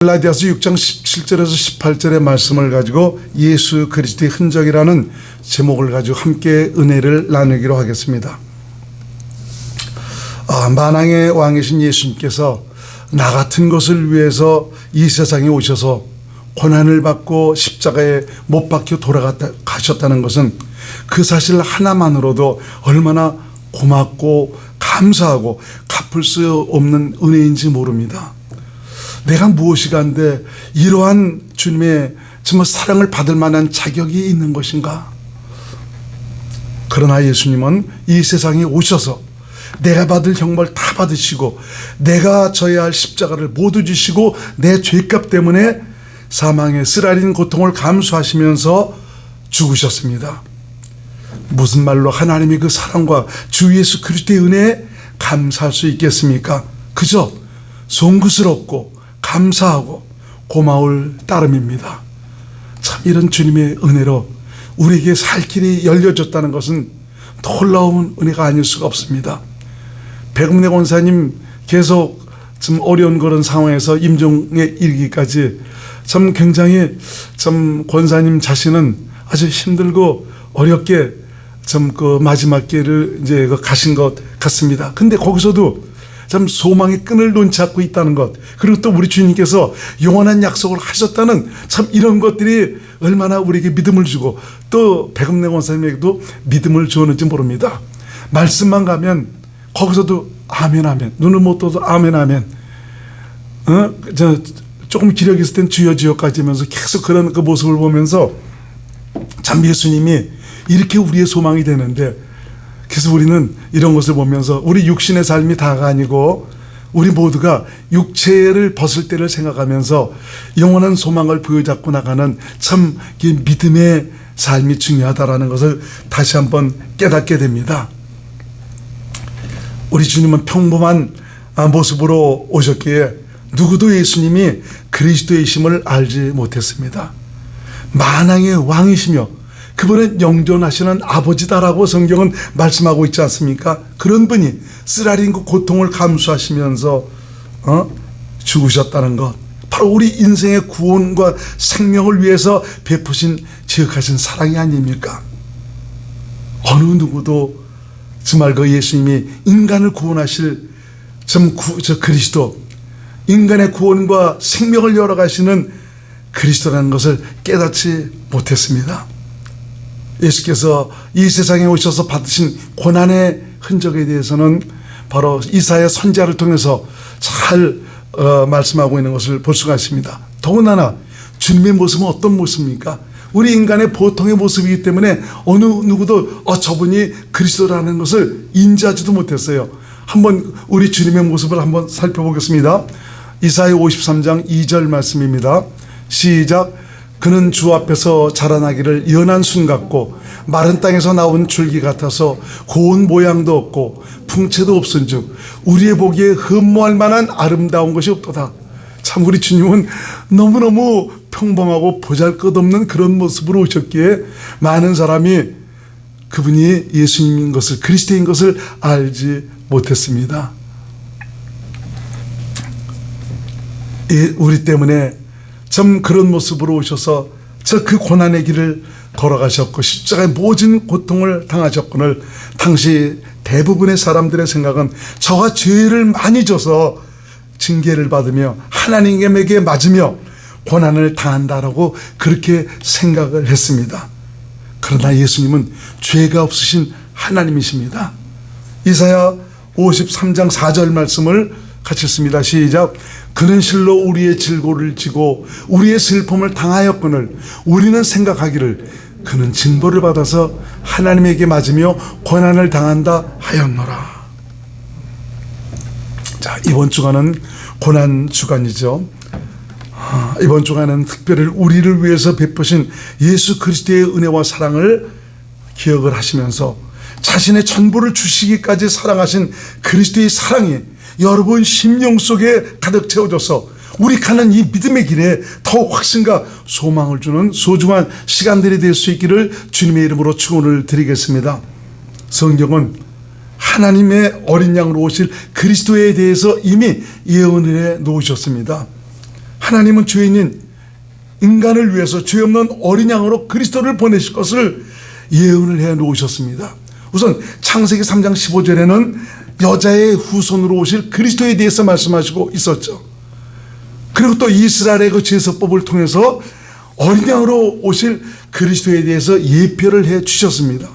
갈라디아서 6장 17절에서 18절의 말씀을 가지고 예수 그리스도의 흔적이라는 제목을 가지고 함께 은혜를 나누기로 하겠습니다. 만왕의 왕이신 예수님께서 나 같은 것을 위해서 이 세상에 오셔서 고난을 받고 십자가에 못 박혀 돌아가셨다는 것은 그 사실 하나만으로도 얼마나 고맙고 감사하고 갚을 수 없는 은혜인지 모릅니다. 내가 무엇이가 한데 이러한 주님의 정말 사랑을 받을 만한 자격이 있는 것인가? 그러나 예수님은 이 세상에 오셔서 내가 받을 형벌 다 받으시고 내가 져야 할 십자가를 모두 지시고 내 죄값 때문에 사망의 쓰라린 고통을 감수하시면서 죽으셨습니다. 무슨 말로 하나님의 그 사랑과 주 예수 그리스도의 은혜에 감사할 수 있겠습니까? 그저 송구스럽고 감사하고 고마울 따름입니다. 참 이런 주님의 은혜로 우리에게 살 길이 열려졌다는 것은 놀라운 은혜가 아닐 수가 없습니다. 백은혜 권사님 계속 좀 어려운 그런 상황에서 임종에 이르기까지 참 굉장히 참 권사님 자신은 아주 힘들고 어렵게 참 그 마지막 길을 이제 가신 것 같습니다. 근데 거기서도 참 소망의 끈을 놓지 않고 있다는 것, 그리고 또 우리 주님께서 영원한 약속을 하셨다는 참 이런 것들이 얼마나 우리에게 믿음을 주고 또 백은혜 권사님에게도 믿음을 주었는지 모릅니다. 말씀만 가면 거기서도 아멘 아멘, 눈을 못 떠도 아멘 아멘, 조금 기력이 있을 땐 주여 주여까지 하면서 계속 그런 그 모습을 보면서 참 예수님이 이렇게 우리의 소망이 되는데, 그래서 우리는 이런 것을 보면서 우리 육신의 삶이 다가 아니고 우리 모두가 육체를 벗을 때를 생각하면서 영원한 소망을 부여잡고 나가는 참 믿음의 삶이 중요하다라는 것을 다시 한번 깨닫게 됩니다. 우리 주님은 평범한 모습으로 오셨기에 누구도 예수님이 그리스도이심을 알지 못했습니다. 만왕의 왕이시며 그분은 영존하시는 아버지다라고 성경은 말씀하고 있지 않습니까? 그런 분이 쓰라린 그 고통을 감수하시면서 죽으셨다는 것, 바로 우리 인생의 구원과 생명을 위해서 베푸신 지극하신 사랑이 아닙니까? 어느 누구도 정말 그 예수님이 인간을 구원하실 저 그리스도, 인간의 구원과 생명을 열어가시는 그리스도라는 것을 깨닫지 못했습니다. 예수께서 이 세상에 오셔서 받으신 고난의 흔적에 대해서는 바로 이사야 선지자를 통해서 잘 말씀하고 있는 것을 볼 수가 있습니다. 더군다나 주님의 모습은 어떤 모습입니까? 우리 인간의 보통의 모습이기 때문에 어느 누구도 저분이 그리스도라는 것을 인지하지도 못했어요. 한번 우리 주님의 모습을 한번 살펴보겠습니다. 이사야 53장 2절 말씀입니다. 시작. 그는 주 앞에서 자라나기를 연한 순 같고 마른 땅에서 나온 줄기 같아서 고운 모양도 없고 풍채도 없은즉 우리의 보기에 흠모할 만한 아름다운 것이 없도다. 참 우리 주님은 너무너무 평범하고 보잘것없는 그런 모습으로 오셨기에 많은 사람이 그분이 예수님인 것을, 그리스도인 것을 알지 못했습니다. 우리 때문에 참 그런 모습으로 오셔서 저 그 고난의 길을 걸어가셨고 십자가의 모든 고통을 당하셨거늘 당시 대부분의 사람들의 생각은 저가 죄를 많이 져서 징계를 받으며 하나님에게 맞으며 고난을 당한다라고 그렇게 생각을 했습니다. 그러나 예수님은 죄가 없으신 하나님이십니다. 이사야 53장 4절 말씀을 같이 읽습니다. 시작. 그는 실로 우리의 질고를 지고 우리의 슬픔을 당하였거늘 우리는 생각하기를 그는 징벌을 받아서 하나님에게 맞으며 고난을 당한다 하였노라. 자, 이번 주간은 고난 주간이죠. 이번 주간은 특별히 우리를 위해서 베푸신 예수 그리스도의 은혜와 사랑을 기억을 하시면서 자신의 전부를 주시기까지 사랑하신 그리스도의 사랑이 여러분 심령 속에 가득 채워져서 우리 가는 이 믿음의 길에 더욱 확신과 소망을 주는 소중한 시간들이 될 수 있기를 주님의 이름으로 축원을 드리겠습니다. 성경은 하나님의 어린 양으로 오실 그리스도에 대해서 이미 예언을 해 놓으셨습니다. 하나님은 죄인인 인간을 위해서 죄 없는 어린 양으로 그리스도를 보내실 것을 예언을 해 놓으셨습니다. 우선 창세기 3장 15절에는 여자의 후손으로 오실 그리스도에 대해서 말씀하시고 있었죠. 그리고 또 이스라엘의 그 제사법을 통해서 어린 양으로 오실 그리스도에 대해서 예표를 해 주셨습니다.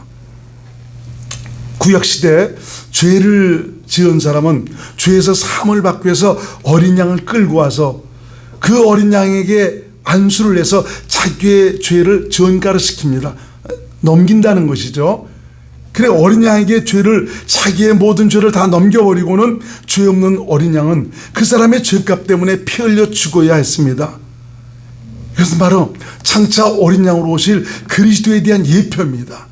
구약시대 죄를 지은 사람은 죄에서 사함을 받기 위해서 어린 양을 끌고 와서 그 어린 양에게 안수를 해서 자기의 죄를 전가를 시킵니다. 넘긴다는 것이죠. 그래 어린 양에게 죄를, 자기의 모든 죄를 다 넘겨버리고는 죄 없는 어린 양은 그 사람의 죄값 때문에 피 흘려 죽어야 했습니다. 이것은 바로 장차 어린 양으로 오실 그리스도에 대한 예표입니다.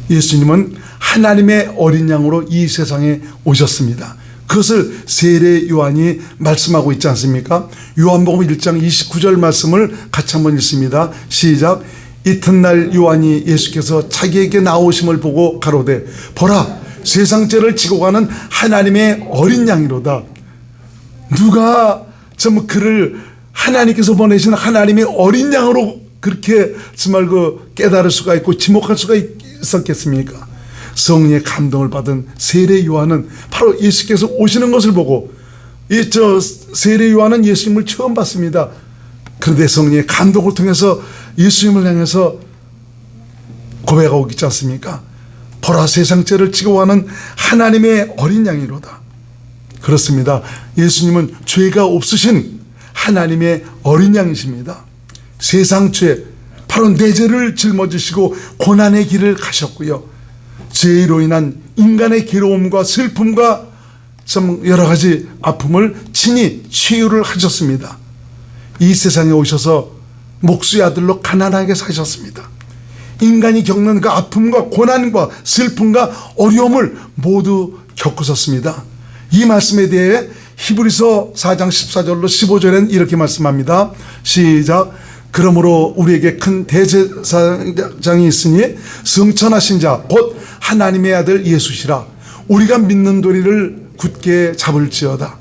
예수님은 하나님의 어린 양으로 이 세상에 오셨습니다. 그것을 세례 요한이 말씀하고 있지 않습니까? 요한복음 1장 29절 말씀을 같이 한번 읽습니다. 시작. 이튿날 요한이 예수께서 자기에게 나오심을 보고 가로되 보라 세상 죄를 지고 가는 하나님의 어린 양이로다. 누가 좀 그를 하나님께서 보내신 하나님의 어린 양으로 그렇게 정말 깨달을 수가 있고 지목할 수가 있었겠습니까? 성령의 감동을 받은 세례 요한은 바로 예수께서 오시는 것을 보고, 세례 요한은 예수님을 처음 봤습니다. 그런데 성령의 감동을 통해서 예수님을 향해서 고백하고 있지 않습니까? 보라 세상 죄를 지고 가는 하나님의 어린 양이로다. 그렇습니다. 예수님은 죄가 없으신 하나님의 어린 양이십니다. 세상 죄, 바로 내 죄를 짊어지시고 고난의 길을 가셨고요. 죄로 인한 인간의 괴로움과 슬픔과 좀 여러 가지 아픔을 친히 치유를 하셨습니다. 이 세상에 오셔서 목수의 아들로 가난하게 사셨습니다. 인간이 겪는 그 아픔과 고난과 슬픔과 어려움을 모두 겪으셨습니다. 이 말씀에 대해 히브리서 4장 14절로 15절에는 이렇게 말씀합니다. 시작. 그러므로 우리에게 큰 대제사장이 있으니 성천하신 자 곧 하나님의 아들 예수시라. 우리가 믿는 도리를 굳게 잡을지어다.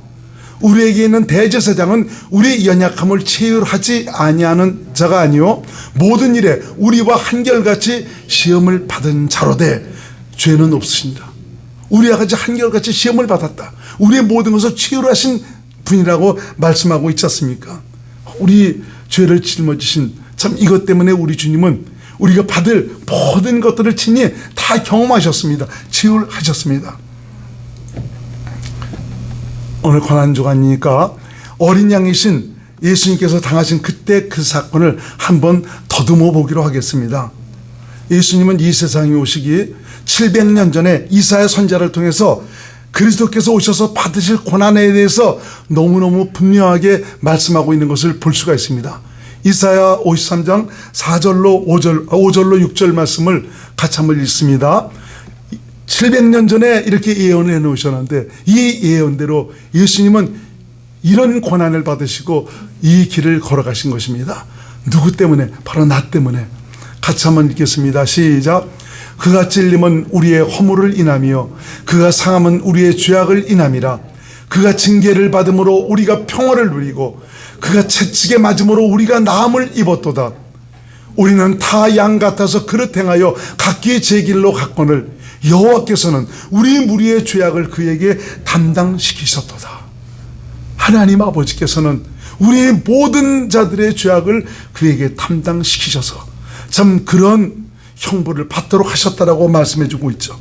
우리에게 있는 대제사장은 우리 연약함을 체휼하지 아니하는 자가 아니요 모든 일에 우리와 한결같이 시험을 받은 자로되 죄는 없으시니라. 우리와 같이 한결같이 시험을 받았다. 우리의 모든 것을 치유하신 분이라고 말씀하고 있지 않습니까? 우리 죄를 짊어지신 참 이것 때문에 우리 주님은 우리가 받을 모든 것들을 친히 다 경험하셨습니다. 치유하셨습니다. 오늘 고난주간이니까 어린 양이신 예수님께서 당하신 그때 그 사건을 한번 더듬어 보기로 하겠습니다. 예수님은 이 세상에 오시기 700년 전에 이사야 선지자를 통해서 그리스도께서 오셔서 받으실 고난에 대해서 너무너무 분명하게 말씀하고 있는 것을 볼 수가 있습니다. 이사야 53장 4절로 5절로 6절 말씀을 같이 한번 읽습니다. 700년 전에 이렇게 예언을 해놓으셨는데 이 예언대로 예수님은 이런 고난을 받으시고 이 길을 걸어가신 것입니다. 누구 때문에? 바로 나 때문에. 같이 한번 읽겠습니다. 시작. 그가 찔림은 우리의 허물을 인하며 그가 상함은 우리의 죄악을 인함이라. 그가 징계를 받음으로 우리가 평화를 누리고 그가 채찍에 맞음으로 우리가 나음을 입었도다. 우리는 다 양 같아서 그릇 행하여 각기 제 길로 갔거늘 여호와께서는 우리 무리의 죄악을 그에게 담당시키셨도다. 하나님 아버지께서는 우리의 모든 자들의 죄악을 그에게 담당시키셔서 참 그런 형벌을 받도록 하셨다라고 말씀해주고 있죠.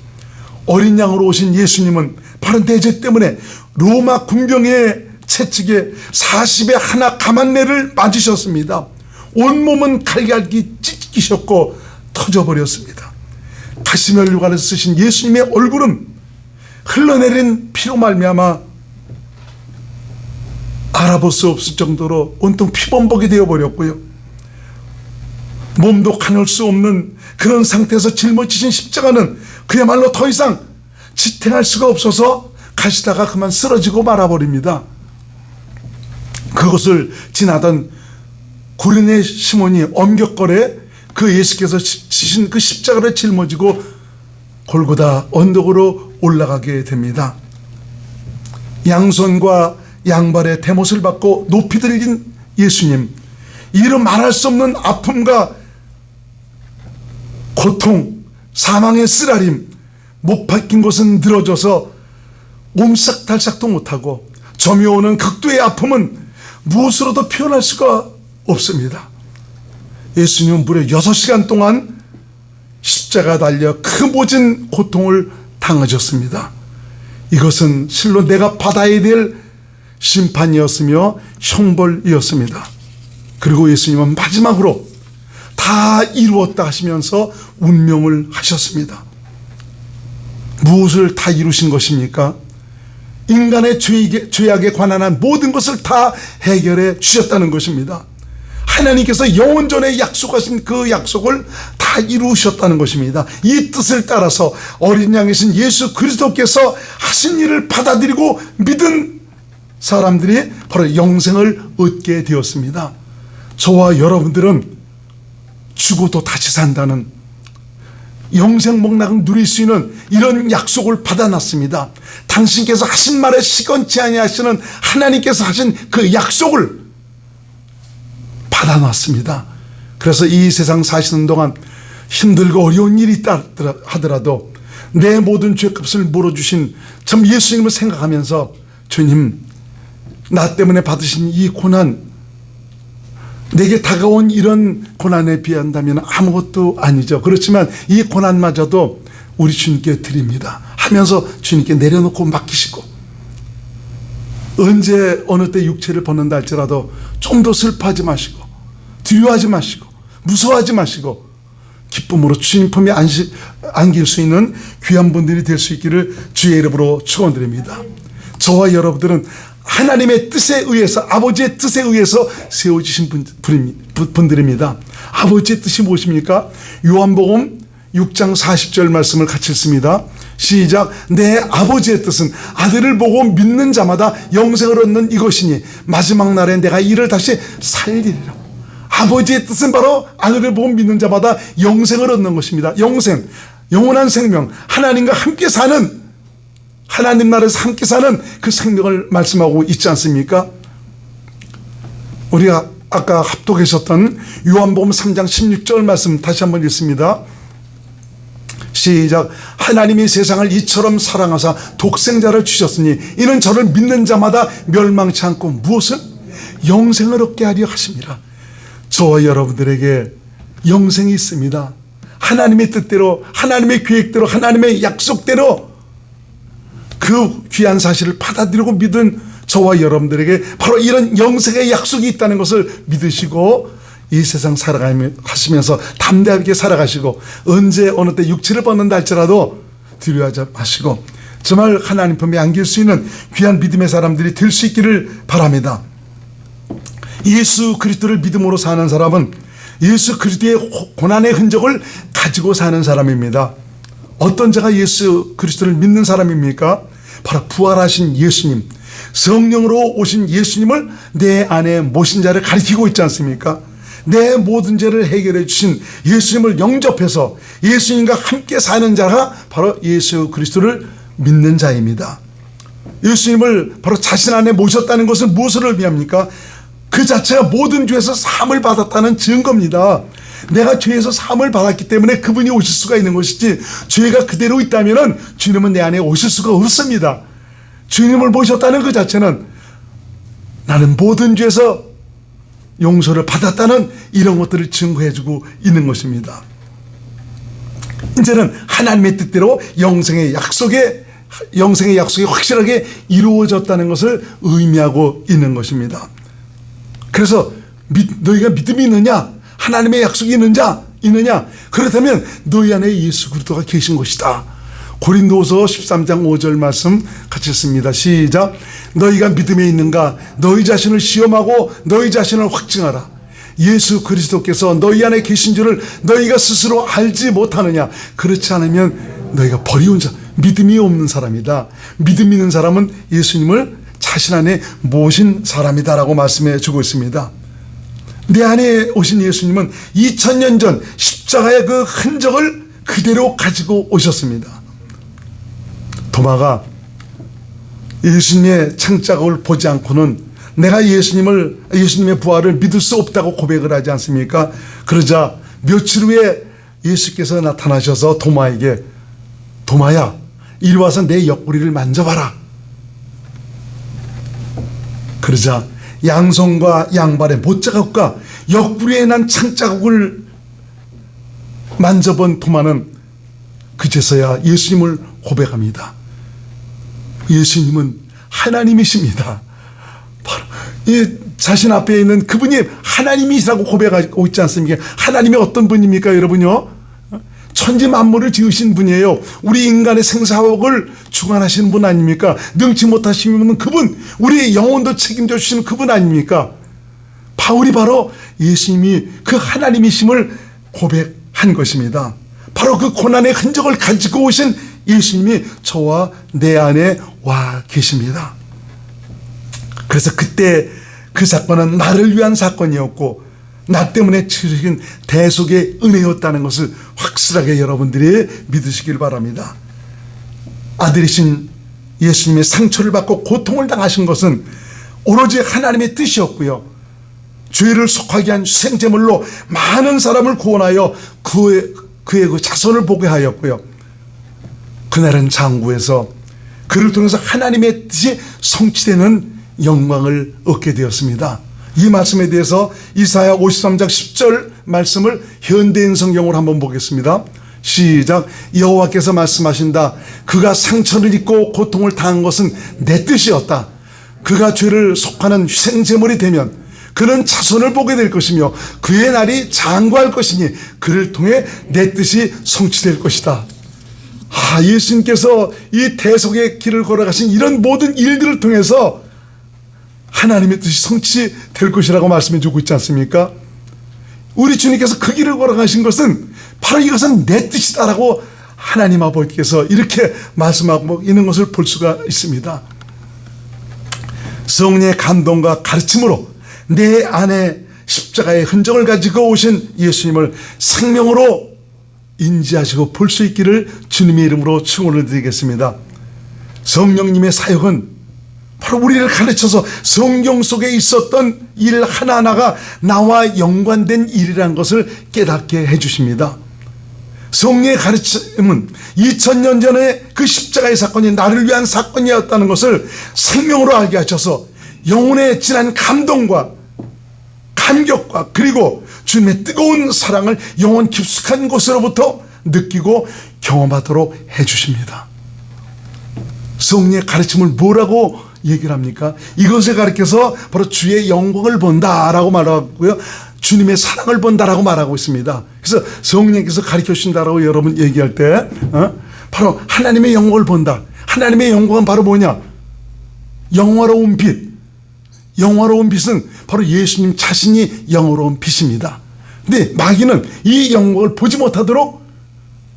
어린 양으로 오신 예수님은 바로 내 죄 때문에 로마 군병의 채찍에 40의 하나 가만내를 맞으셨습니다. 온몸은 칼갈기 찢기셨고 터져버렸습니다. 가시면류관을 쓰신 예수님의 얼굴은 흘러내린 피로 말미암아 알아볼 수 없을 정도로 온통 피범벅이 되어버렸고요. 몸도 가눌 수 없는 그런 상태에서 짊어지신 십자가는 그야말로 더 이상 지탱할 수가 없어서 가시다가 그만 쓰러지고 말아버립니다. 그것을 지나던 구레네 시몬이 엄격거래 그 예수께서 지신 그 십자가를 짊어지고 골고다 언덕으로 올라가게 됩니다. 양손과 양발에 대못을 받고 높이 들린 예수님, 이루 말할 수 없는 아픔과 고통, 사망의 쓰라림, 못 박힌 곳은 늘어져서 옴싹달싹도 못하고 점여오는 극도의 아픔은 무엇으로도 표현할 수가 없습니다. 예수님은 무려 6시간 동안 십자가 달려 그 모진 고통을 당하셨습니다. 이것은 실로 내가 받아야 될 심판이었으며 형벌이었습니다. 그리고 예수님은 마지막으로 다 이루었다 하시면서 운명을 하셨습니다. 무엇을 다 이루신 것입니까? 인간의 죄악에 관한 모든 것을 다 해결해 주셨다는 것입니다. 하나님께서 영원 전에 약속하신 그 약속을 다 이루셨다는 것입니다. 이 뜻을 따라서 어린 양이신 예수 그리스도께서 하신 일을 받아들이고 믿은 사람들이 바로 영생을 얻게 되었습니다. 저와 여러분들은 죽어도 다시 산다는 영생 목락을 누릴 수 있는 이런 약속을 받아놨습니다. 당신께서 하신 말에 시건치 아니하시는 하나님께서 하신 그 약속을 받아놨습니다. 그래서 이 세상 사시는 동안 힘들고 어려운 일이 있다 하더라도 내 모든 죄값을 물어주신 참 예수님을 생각하면서 주님, 나 때문에 받으신 이 고난, 내게 다가온 이런 고난에 비한다면 아무것도 아니죠. 그렇지만 이 고난마저도 우리 주님께 드립니다 하면서 주님께 내려놓고 맡기시고, 언제 어느 때 육체를 벗는다 할지라도 좀 더 슬퍼하지 마시고 두려워하지 마시고 무서워하지 마시고 기쁨으로 주님 품에 안길 수 있는 귀한 분들이 될 수 있기를 주의 이름으로 축원드립니다. 저와 여러분들은 하나님의 뜻에 의해서, 아버지의 뜻에 의해서 세워지신 분들입니다. 아버지의 뜻이 무엇입니까? 요한복음 6장 40절 말씀을 같이 읽습니다. 시작. 내 아버지의 뜻은 아들을 보고 믿는 자마다 영생을 얻는 이것이니 마지막 날에 내가 이를 다시 살리리라. 아버지의 뜻은 바로 아들을 보고 믿는 자마다 영생을 얻는 것입니다. 영생, 영원한 생명, 하나님과 함께 사는, 하나님 나라에서 함께 사는 그 생명을 말씀하고 있지 않습니까? 우리가 아까 합독하셨던 요한복음 3장 16절 말씀 다시 한번 읽습니다. 시작. 하나님이 세상을 이처럼 사랑하사 독생자를 주셨으니 이는 저를 믿는 자마다 멸망치 않고 무엇을? 영생을 얻게 하려 하심이라. 저와 여러분들에게 영생이 있습니다. 하나님의 뜻대로, 하나님의 계획대로, 하나님의 약속대로 그 귀한 사실을 받아들이고 믿은 저와 여러분들에게 바로 이런 영생의 약속이 있다는 것을 믿으시고 이 세상 살아가시면서 담대하게 살아가시고, 언제 어느 때 육체를 벗는다 할지라도 두려워하지 마시고 정말 하나님 품에 안길 수 있는 귀한 믿음의 사람들이 될 수 있기를 바랍니다. 예수 그리스도를 믿음으로 사는 사람은 예수 그리스도의 고난의 흔적을 가지고 사는 사람입니다. 어떤 자가 예수 그리스도를 믿는 사람입니까? 바로 부활하신 예수님, 성령으로 오신 예수님을 내 안에 모신 자를 가리키고 있지 않습니까? 내 모든 죄를 해결해 주신 예수님을 영접해서 예수님과 함께 사는 자가 바로 예수 그리스도를 믿는 자입니다. 예수님을 바로 자신 안에 모셨다는 것은 무엇을 의미합니까? 그 자체가 모든 죄에서 사함을 받았다는 증거입니다. 내가 죄에서 사함을 받았기 때문에 그분이 오실 수가 있는 것이지, 죄가 그대로 있다면 주님은 내 안에 오실 수가 없습니다. 주님을 모셨다는 그 자체는 나는 모든 죄에서 용서를 받았다는 이런 것들을 증거해주고 있는 것입니다. 이제는 하나님의 뜻대로 영생의 약속이 확실하게 이루어졌다는 것을 의미하고 있는 것입니다. 그래서 너희가 믿음이 있느냐, 하나님의 약속이 있느냐, 그렇다면 너희 안에 예수 그리스도가 계신 것이다. 고린도서 13장 5절 말씀 같이 읽습니다. 시작. 너희가 믿음에 있는가? 너희 자신을 시험하고 너희 자신을 확증하라. 예수 그리스도께서 너희 안에 계신 줄을 너희가 스스로 알지 못하느냐? 그렇지 않으면 너희가 버리운 자, 믿음이 없는 사람이다. 믿음 있는 사람은 예수님을 자신 안에 모신 사람이다라고 말씀해 주고 있습니다. 내 안에 오신 예수님은 2000년 전 십자가의 그 흔적을 그대로 가지고 오셨습니다. 도마가 예수님의 창자국을 보지 않고는 내가 예수님의 부활을 믿을 수 없다고 고백을 하지 않습니까? 그러자 며칠 후에 예수께서 나타나셔서 도마에게, 도마야, 이리 와서 내 옆구리를 만져봐라. 그러자 양손과 양발의 못자국과 옆구리에 난 창자국을 만져본 도마는 그제서야 예수님을 고백합니다. 예수님은 하나님이십니다. 바로 이 자신 앞에 있는 그분이 하나님이시라고 고백하고 있지 않습니까? 하나님이 어떤 분입니까, 여러분요? 천지 만물을 지으신 분이에요. 우리 인간의 생사학을 주관하시는 분 아닙니까? 능치 못하시는 분은 그분, 우리의 영혼도 책임져 주시는 그분 아닙니까? 바울이 바로 예수님이 그 하나님이심을 고백한 것입니다. 바로 그 고난의 흔적을 가지고 오신 예수님이 저와 내 안에 와 계십니다. 그래서 그때 그 사건은 나를 위한 사건이었고 나 때문에 치르신 대속의 은혜였다는 것을 확실하게 여러분들이 믿으시길 바랍니다. 아들이신 예수님의 상처를 받고 고통을 당하신 것은 오로지 하나님의 뜻이었고요. 죄를 속하게 한 생제물로 많은 사람을 구원하여 그의 그 자손을 보게 하였고요. 그날은 장구에서 그를 통해서 하나님의 뜻이 성취되는 영광을 얻게 되었습니다. 이 말씀에 대해서 이사야 53장 10절 말씀을 현대인 성경으로 한번 보겠습니다. 시작. 여호와께서 말씀하신다. 그가 상처를 입고 고통을 당한 것은 내 뜻이었다. 그가 죄를 속하는 희생제물이 되면 그는 자손을 보게 될 것이며 그의 날이 장구할 것이니 그를 통해 내 뜻이 성취될 것이다. 예수님께서 이 대속의 길을 걸어가신 이런 모든 일들을 통해서 하나님의 뜻이 성취될 것이라고 말씀해 주고 있지 않습니까? 우리 주님께서 그 길을 걸어가신 것은 바로 이것은 내 뜻이다라고 하나님 아버지께서 이렇게 말씀하고 있는 것을 볼 수가 있습니다. 성령의 감동과 가르침으로 내 안에 십자가의 흔적을 가지고 오신 예수님을 생명으로 인지하시고 볼 수 있기를 주님의 이름으로 축원을 드리겠습니다. 성령님의 사역은 바로 우리를 가르쳐서 성경 속에 있었던 일 하나하나가 나와 연관된 일이라는 것을 깨닫게 해주십니다. 성령의 가르침은 2000년 전에 그 십자가의 사건이 나를 위한 사건이었다는 것을 생명으로 알게 하셔서 영혼의 진한 감동과 감격과 그리고 주님의 뜨거운 사랑을 영혼 깊숙한 곳으로부터 느끼고 경험하도록 해주십니다. 성령의 가르침을 뭐라고 얘기를 합니까? 이것을 가르쳐서 바로 주의 영광을 본다라고 말하고요. 주님의 사랑을 본다라고 말하고 있습니다. 그래서 성령께서 가르쳐 주신다라고 여러분 얘기할 때 바로 하나님의 영광을 본다. 하나님의 영광은 바로 뭐냐? 영화로운 빛. 영화로운 빛은 바로 예수님 자신이 영화로운 빛입니다. 근데 마귀는 이 영광을 보지 못하도록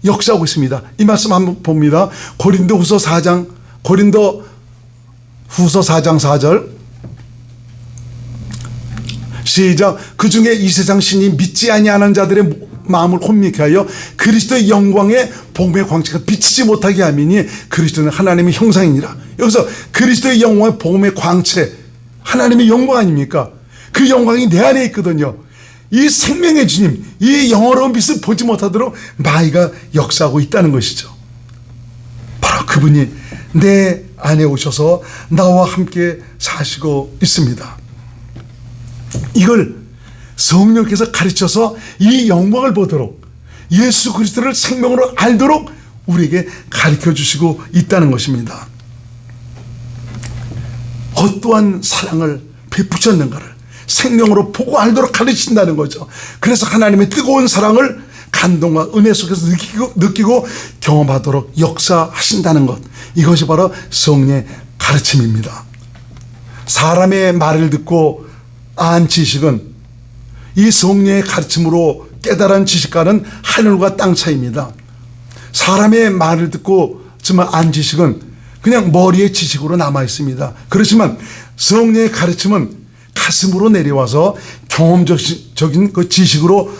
역사하고 있습니다. 이 말씀 한번 봅니다. 고린도후서 4장 4절 시작. 그 중에 이 세상 신이 믿지 아니하는 자들의 마음을 혼미케 하여 그리스도의 영광의 복음의 광채가 비치지 못하게 함이니 그리스도는 하나님의 형상이니라. 여기서 그리스도의 영광의 복음의 광채, 하나님의 영광 아닙니까? 그 영광이 내 안에 있거든요. 이 생명의 주님, 이 영화로운 빛을 보지 못하도록 마귀가 역사하고 있다는 것이죠. 바로 그분이 내 안에 오셔서 나와 함께 사시고 있습니다. 이걸 성령께서 가르쳐서 이 영광을 보도록 예수 그리스도를 생명으로 알도록 우리에게 가르쳐 주시고 있다는 것입니다. 어떠한 사랑을 베푸셨는가를 생명으로 보고 알도록 가르친다는 거죠. 그래서 하나님의 뜨거운 사랑을 감동과 은혜 속에서 느끼고 경험하도록 역사하신다는 것, 이것이 바로 성령의 가르침입니다. 사람의 말을 듣고 안 지식은 이 성령의 가르침으로 깨달은 지식과는 하늘과 땅 차이입니다. 사람의 말을 듣고 정말 안 지식은 그냥 머리의 지식으로 남아 있습니다. 그렇지만 성령의 가르침은 가슴으로 내려와서 경험적인 그 지식으로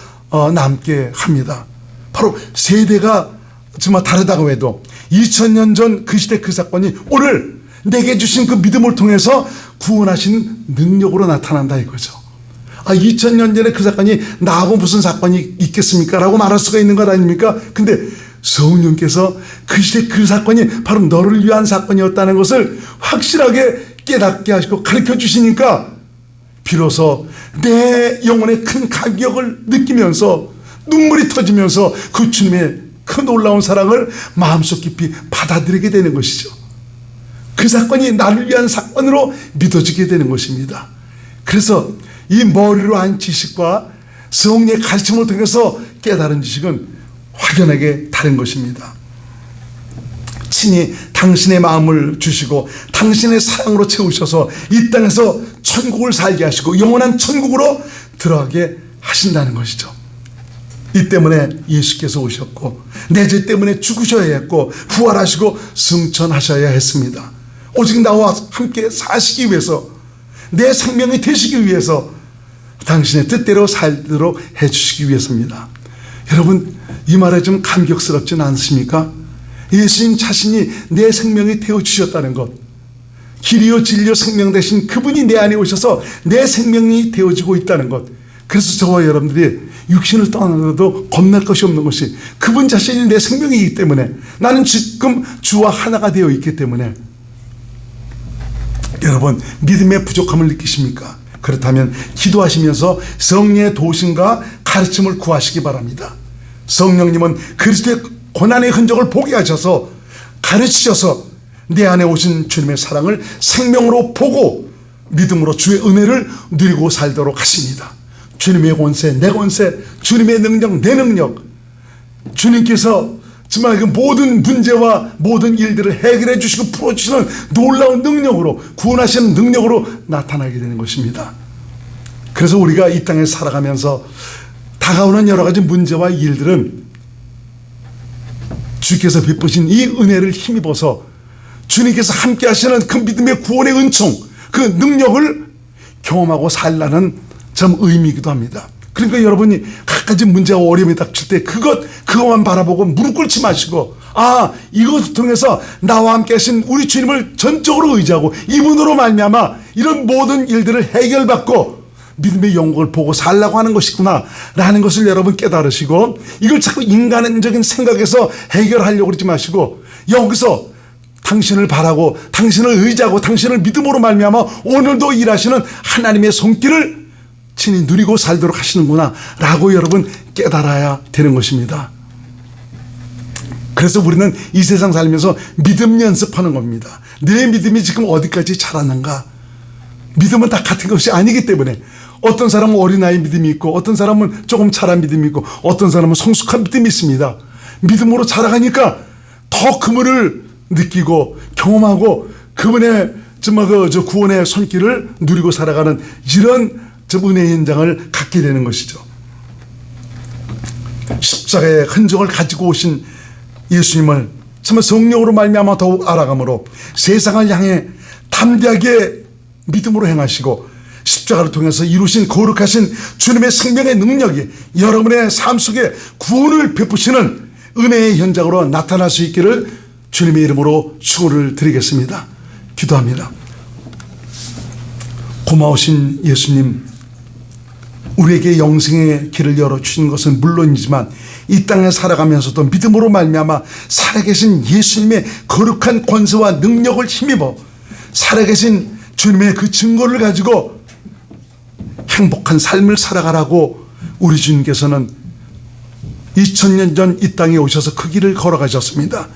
남게 합니다. 바로 세대가 정말 다르다고 해도 2000년 전 그 시대 그 사건이 오늘 내게 주신 그 믿음을 통해서 구원하신 능력으로 나타난다 이거죠. 2000년 전에 그 사건이 나하고 무슨 사건이 있겠습니까? 라고 말할 수가 있는 것 아닙니까? 근데 성령께서 그 시대 그 사건이 바로 너를 위한 사건이었다는 것을 확실하게 깨닫게 하시고 가르쳐 주시니까 비로소 내 영혼의 큰 감격을 느끼면서 눈물이 터지면서 그 주님의 그 놀라운 사랑을 마음속 깊이 받아들이게 되는 것이죠. 그 사건이 나를 위한 사건으로 믿어지게 되는 것입니다. 그래서 이 머리로 안 지식과 성령의 가르침을 통해서 깨달은 지식은 확연하게 다른 것입니다. 친히 당신의 마음을 주시고 당신의 사랑으로 채우셔서 이 땅에서 천국을 살게 하시고 영원한 천국으로 들어가게 하신다는 것이죠. 이 때문에 예수께서 오셨고 내 죄 때문에 죽으셔야 했고 부활하시고 승천하셔야 했습니다. 오직 나와 함께 사시기 위해서 내 생명이 되시기 위해서 당신의 뜻대로 살도록 해주시기 위해서입니다. 여러분 이 말에 좀 감격스럽지는 않습니까? 예수님 자신이 내 생명이 되어주셨다는 것, 길이요 진리요 생명 되신 그분이 내 안에 오셔서 내 생명이 되어지고 있다는 것. 그래서 저와 여러분들이 육신을 떠나도 겁날 것이 없는 것이 그분 자신이 내 생명이기 때문에 나는 지금 주와 하나가 되어 있기 때문에. 여러분 믿음의 부족함을 느끼십니까? 그렇다면 기도하시면서 성령의 도우심과 가르침을 구하시기 바랍니다. 성령님은 그리스도의 고난의 흔적을 보게 하셔서 가르치셔서 내 안에 오신 주님의 사랑을 생명으로 보고 믿음으로 주의 은혜를 누리고 살도록 하십니다. 주님의 권세, 내 권세, 주님의 능력, 내 능력, 주님께서 정말 그 모든 문제와 모든 일들을 해결해 주시고 풀어주시는 놀라운 능력으로, 구원하시는 능력으로 나타나게 되는 것입니다. 그래서 우리가 이 땅에 살아가면서 다가오는 여러 가지 문제와 일들은 주께서 베푸신 이 은혜를 힘입어서 주님께서 함께 하시는 그 믿음의 구원의 은총, 그 능력을 경험하고 살라는 참 의미이기도 합니다. 그러니까 여러분이 갖가지 문제와 어려움이 닥칠 때 그것만 바라보고 무릎 꿇지 마시고, 이것을 통해서 나와 함께 하신 우리 주님을 전적으로 의지하고 이분으로 말미암아 이런 모든 일들을 해결받고 믿음의 영광을 보고 살라고 하는 것이구나 라는 것을 여러분 깨달으시고, 이걸 자꾸 인간적인 생각에서 해결하려고 그러지 마시고 여기서 당신을 바라고 당신을 의지하고 당신을 믿음으로 말미암아 오늘도 일하시는 하나님의 손길을 친히 누리고 살도록 하시는구나 라고 여러분 깨달아야 되는 것입니다. 그래서 우리는 이 세상 살면서 믿음 연습하는 겁니다. 내 믿음이 지금 어디까지 자랐는가. 믿음은 다 같은 것이 아니기 때문에 어떤 사람은 어린아이 믿음이 있고 어떤 사람은 조금 자란 믿음이 있고 어떤 사람은 성숙한 믿음이 있습니다. 믿음으로 자라가니까 더 그분을 느끼고 경험하고 그분의 정말 저 구원의 손길을 누리고 살아가는 이런 은혜의 현장을 갖게 되는 것이죠. 십자가의 흔적을 가지고 오신 예수님을 정말 성령으로 말미암아 더욱 알아감으로 세상을 향해 담대하게 믿음으로 행하시고 십자가를 통해서 이루신 거룩하신 주님의 생명의 능력이 여러분의 삶 속에 구원을 베푸시는 은혜의 현장으로 나타날 수 있기를 주님의 이름으로 축원을 드리겠습니다. 기도합니다. 고마우신 예수님, 우리에게 영생의 길을 열어주신 것은 물론이지만 이 땅에 살아가면서도 믿음으로 말미암아 살아계신 예수님의 거룩한 권세와 능력을 힘입어 살아계신 주님의 그 증거를 가지고 행복한 삶을 살아가라고 우리 주님께서는 2000년 전 이 땅에 오셔서 그 길을 걸어가셨습니다.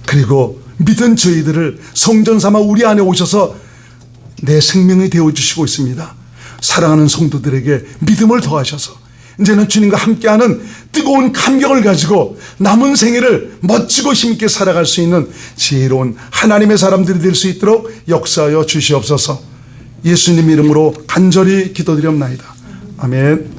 그리고 믿은 저희들을 성전 삼아 우리 안에 오셔서 내 생명이 되어주시고 있습니다. 사랑하는 성도들에게 믿음을 더하셔서 이제는 주님과 함께하는 뜨거운 감격을 가지고 남은 생애를 멋지고 힘있게 살아갈 수 있는 지혜로운 하나님의 사람들이 될 수 있도록 역사하여 주시옵소서. 예수님 이름으로 간절히 기도드리옵나이다. 아멘.